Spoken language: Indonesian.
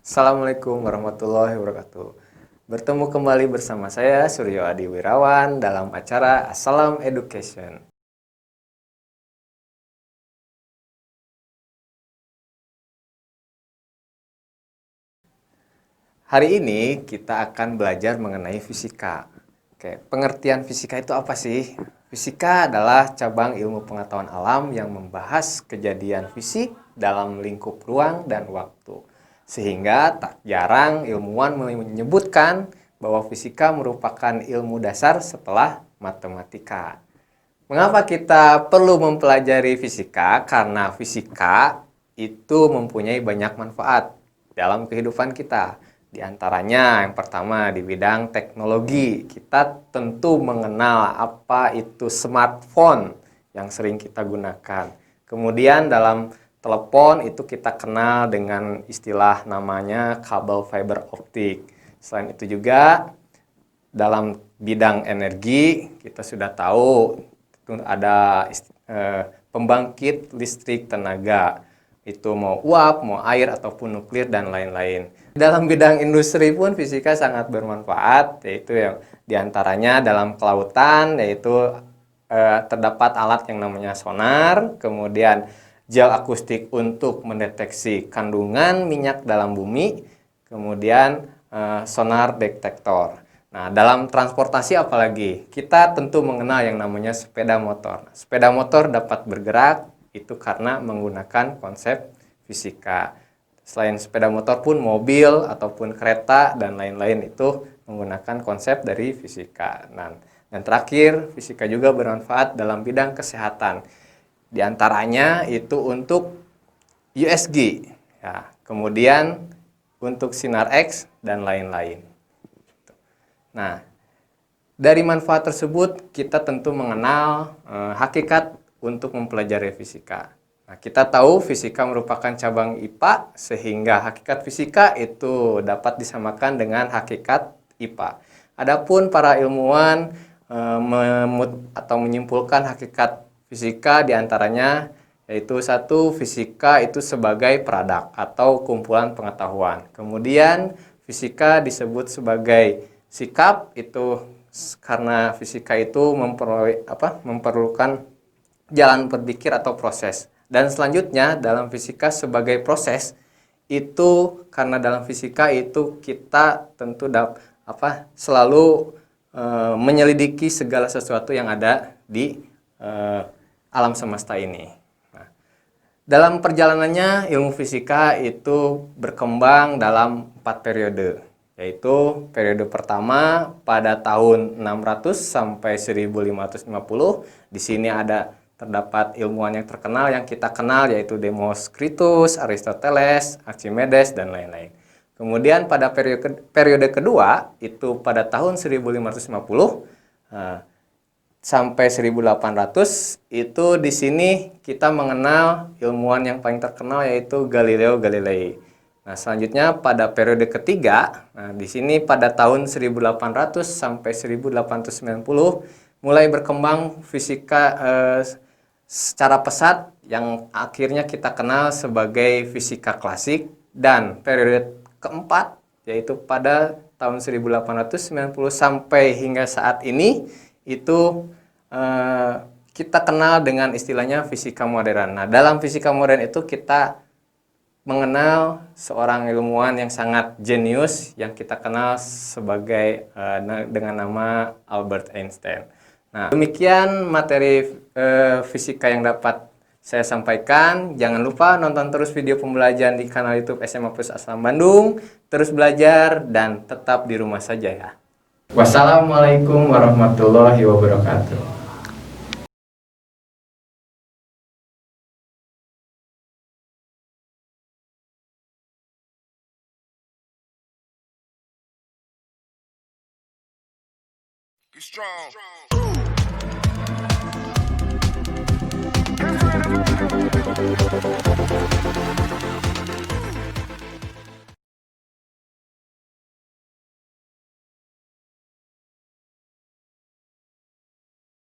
Assalamualaikum warahmatullahi wabarakatuh. Bertemu kembali bersama saya Suryo Adi Wirawan dalam acara Assalam Education. Hari ini kita akan belajar mengenai fisika. Oke, pengertian fisika itu apa sih? Fisika adalah cabang ilmu pengetahuan alam yang membahas kejadian fisik dalam lingkup ruang dan waktu. Sehingga tak jarang ilmuwan menyebutkan bahwa fisika merupakan ilmu dasar setelah matematika. Mengapa kita perlu mempelajari fisika? Karena fisika itu mempunyai banyak manfaat dalam kehidupan kita. Di antaranya yang pertama di bidang teknologi. Kita tentu mengenal apa itu smartphone yang sering kita gunakan. Kemudian dalam telepon itu kita kenal dengan istilah namanya kabel fiber optik. Selain itu juga dalam bidang energi kita sudah tahu ada pembangkit listrik tenaga. Itu mau uap, mau air, ataupun nuklir, dan lain-lain. Dalam bidang industri pun fisika sangat bermanfaat, yaitu yang diantaranya dalam kelautan, yaitu terdapat alat yang namanya sonar, kemudian gel akustik untuk mendeteksi kandungan minyak dalam bumi, kemudian sonar detektor. Nah, dalam transportasi apalagi, kita tentu mengenal yang namanya sepeda motor. Sepeda motor dapat bergerak, itu karena menggunakan konsep fisika. Selain sepeda motor pun mobil ataupun kereta dan lain-lain itu menggunakan konsep dari fisika. Dan terakhir, fisika juga bermanfaat dalam bidang kesehatan. Di antaranya itu untuk USG, ya, kemudian untuk sinar X dan lain-lain. Nah, dari manfaat tersebut kita tentu mengenal hakikat untuk mempelajari fisika. Nah, kita tahu fisika merupakan cabang IPA sehingga hakikat fisika itu dapat disamakan dengan hakikat IPA. Adapun para ilmuwan atau menyimpulkan hakikat fisika diantaranya yaitu satu, fisika itu sebagai produk atau kumpulan pengetahuan. Kemudian fisika disebut sebagai sikap, itu karena fisika itu memerlukan jalan berpikir atau proses. Dan selanjutnya dalam fisika sebagai proses, itu karena dalam fisika itu kita tentu selalu menyelidiki segala sesuatu yang ada di alam semesta ini. Nah, dalam perjalanannya ilmu fisika itu berkembang dalam 4 periode, yaitu periode pertama pada tahun 600 sampai 1550. Di sini terdapat ilmuwan yang terkenal yang kita kenal, yaitu Demokritus, Aristoteles, Archimedes, dan lain-lain. Kemudian pada periode kedua itu pada tahun 1550 sampai 1800, itu di sini kita mengenal ilmuwan yang paling terkenal yaitu Galileo Galilei. Nah, selanjutnya pada periode ketiga, di sini pada tahun 1800 sampai 1890 mulai berkembang fisika secara pesat yang akhirnya kita kenal sebagai fisika klasik. Dan periode keempat yaitu pada tahun 1890 sampai hingga saat ini itu kita kenal dengan istilahnya fisika modern. Nah, dalam fisika modern itu kita mengenal seorang ilmuwan yang sangat jenius yang kita kenal sebagai dengan nama Albert Einstein. Nah, demikian materi fisika yang dapat saya sampaikan. Jangan lupa nonton terus video pembelajaran di kanal YouTube SMA Plus Aslam Bandung. Terus belajar dan tetap di rumah saja ya. Wassalamualaikum warahmatullahi wabarakatuh. Be strong.